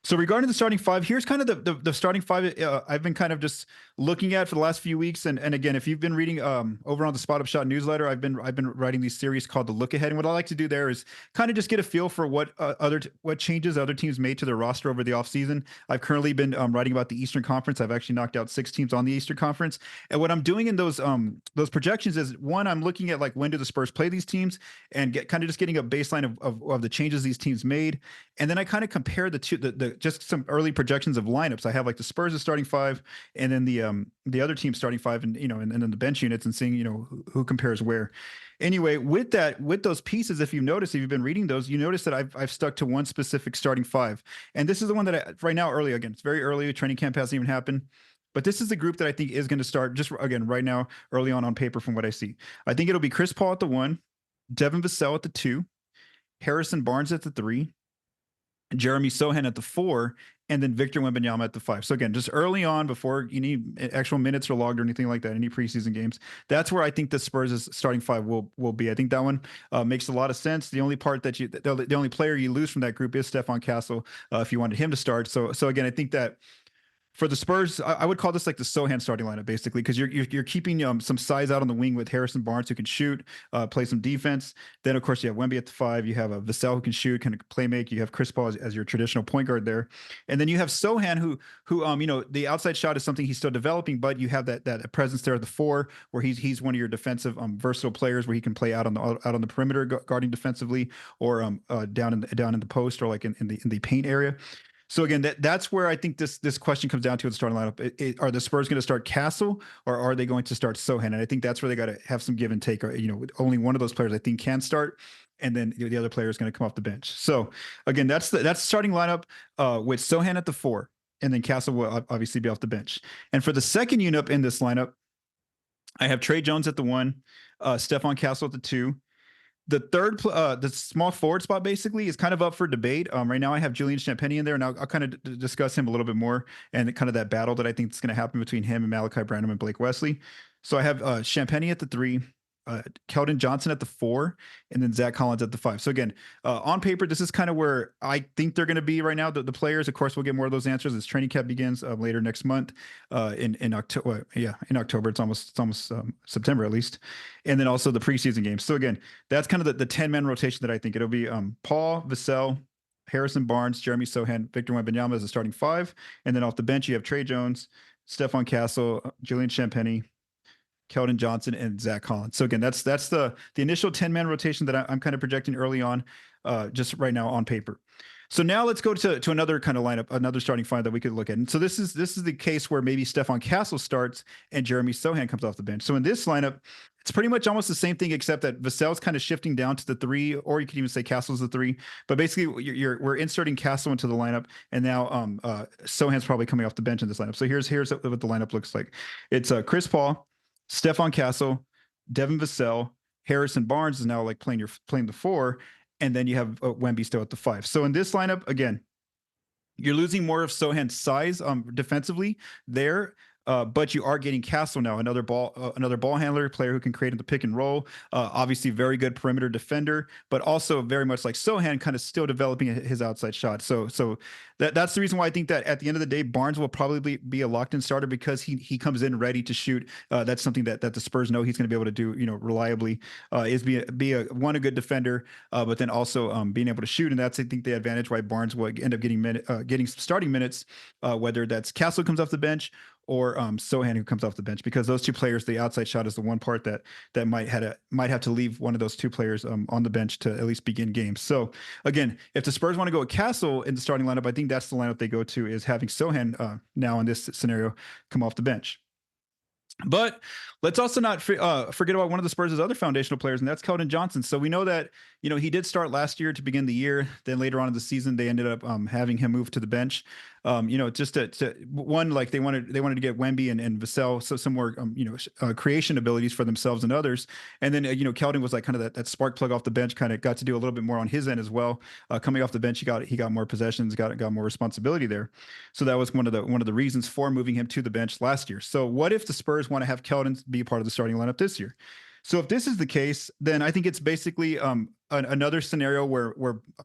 So regarding the starting five, here's kind of the starting five I've been kind of just looking at for the last few weeks. And again, if you've been reading over on the Spot Up Shot newsletter, I've been writing these series called the Look Ahead. And what I like to do there is kind of just get a feel for what what changes other teams made to their roster over the offseason. I've currently been writing about the Eastern Conference. I've actually knocked out 6 teams on the Eastern Conference. And what I'm doing in those projections is, one, I'm looking at like when do the Spurs play these teams and get kind of just getting a baseline of the changes these teams made. And then I kind of compare the two, the just some early projections of lineups. I have like the Spurs as starting five, and then the other team starting five, and and then the bench units, and seeing who compares where. Anyway, with those pieces, if you've been reading those, you notice that I've stuck to one specific starting five, and this is the one that right now early, again, it's very early. Training camp hasn't even happened. But this is the group that I think is going to start just again right now, early on paper from what I see. I think it'll be Chris Paul at the 1, Devin Vassell at the 2, Harrison Barnes at the 3, Jeremy Sochan at the 4, and then Victor Wembanyama at the 5. So again, just early on, before any actual minutes are logged or anything like that, any preseason games, that's where I think the Spurs' starting five will be. I think that one makes a lot of sense. The only part that the only player you lose from that group is Stephon Castle, if you wanted him to start. So again, I think that for the Spurs, I would call this like the Sochan starting lineup, basically, because you're keeping some size out on the wing with Harrison Barnes, who can shoot, play some defense. Then of course you have Wemby at the 5. You have a Vassell who can shoot, can play make. You have Chris Paul as your traditional point guard there, and then you have Sochan who the outside shot is something he's still developing, but you have that presence there at the 4, where he's one of your defensive versatile players, where he can play out on the perimeter guarding defensively, or down in the post, or like in the paint area. So again, that's where I think this question comes down to the starting lineup. Are the Spurs going to start Castle, or are they going to start Sochan? And I think that's where they got to have some give and take. Or, only one of those players I think can start, and then the other player is going to come off the bench. So again, that's the starting lineup with Sochan at the 4, and then Castle will obviously be off the bench. And for the second unit in this lineup, I have Trey Jones at the 1, Stephon Castle at the 2. The third, the small forward spot basically is kind of up for debate. Right now I have Julian Champagnie in there, and I'll kind of discuss him a little bit more, and kind of that battle that I think is going to happen between him and Malachi Branham and Blake Wesley. So I have Champagnie at the 3, Keldon Johnson at the 4, and then Zach Collins at the 5. So again, on paper, this is kind of where I think they're going to be right now. The players, of course, we'll get more of those answers as training camp begins later next month, in October. In October. It's almost September at least, and then also the preseason games. So again, that's kind of the 10-man rotation that I think it'll be. Paul, Vassell, Harrison Barnes, Jeremy Sochan, Victor Wembanyama as a starting 5, and then off the bench you have Trey Jones, Stephon Castle, Julian Champagnie, Keldon Johnson, and Zach Collins. So again, that's the initial 10-man rotation that I'm kind of projecting early on, just right now on paper. So now let's go to another kind of lineup, another starting five that we could look at. And so this is the case where maybe Stephon Castle starts and Jeremy Sochan comes off the bench. So in this lineup, it's pretty much almost the same thing, except that Vassell's kind of shifting down to the 3, or you could even say Castle's the 3. But basically, we're inserting Castle into the lineup, and now Sochan's probably coming off the bench in this lineup. So here's what the lineup looks like. It's Chris Paul, Stephon Castle, Devin Vassell, Harrison Barnes is now like playing the 4, and then you have Wemby still at the 5. So in this lineup, again, you're losing more of Sochan's size defensively there. But you are getting Castle now, another ball handler, player who can create in the pick and roll. Obviously, very good perimeter defender, but also very much like Sochan, kind of still developing his outside shot. So that's the reason why I think that at the end of the day, Barnes will probably be a locked-in starter, because he comes in ready to shoot. That's something that the Spurs know he's going to be able to do, reliably. Is be a good defender, but then also being able to shoot, and that's, I think, the advantage why Barnes will end up getting starting minutes, whether that's Castle comes off the bench or Sochan who comes off the bench, because those two players, the outside shot is the one part that might have to leave one of those two players on the bench to at least begin games. So again, if the Spurs want to go with Castle in the starting lineup, I think that's the lineup they go to, is having Sochan now in this scenario come off the bench. But let's also not forget about one of the Spurs' other foundational players, and that's Keldon Johnson. So we know that he did start last year to begin the year. Then later on in the season, they ended up having him move to the bench. Just to one, like they wanted to get Wemby and Vassell, so some more creation abilities for themselves and others. And then Keldon was like kind of that spark plug off the bench, kind of got to do a little bit more on his end as well. Coming off the bench, he got more possessions, got more responsibility there. So that was one of the reasons for moving him to the bench last year. So what if the Spurs want to have Keldon be part of the starting lineup this year? So if this is the case, then I think it's basically another scenario where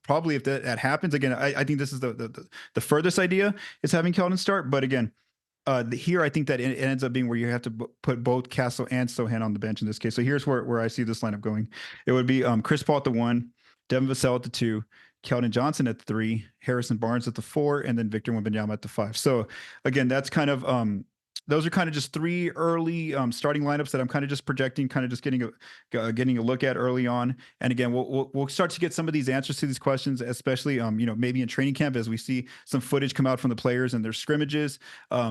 probably if that happens again, I think this is the furthest idea is having Keldon start. But again, here I think that it ends up being where you have to put both Castle and Sochan on the bench in this case. So here's where I see this lineup going. It would be Chris Paul at the 1, Devin Vassell at the 2, Keldon Johnson at the 3, Harrison Barnes at the 4, and then Victor Wembanyama at the 5. So again, that's kind of those are kind of just 3 early starting lineups that I'm kind of just projecting, kind of just getting a look at early on. And again, we'll start to get some of these answers to these questions, especially maybe in training camp as we see some footage come out from the players and their scrimmages,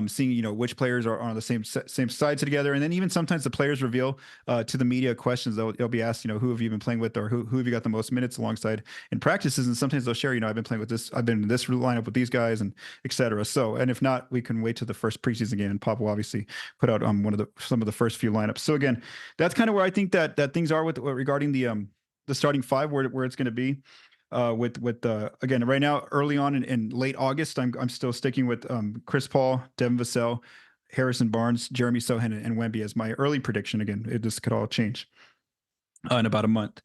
seeing which players are on the same sides together, and then even sometimes the players reveal to the media questions. They'll be asked, who have you been playing with, or who have you got the most minutes alongside in practices, and sometimes they'll share, I've been playing with this, I've been in this lineup with these guys, and etc. So, and if not, we can wait to the first preseason game, and Pop will obviously put out some of the first few lineups. So again, that's kind of where I think that things are with regarding the starting 5, where it's going to be. Again, right now, early on in late August, I'm still sticking with Chris Paul, Devin Vassell, Harrison Barnes, Jeremy Sochan, and Wemby as my early prediction. Again, this could all change in about a month.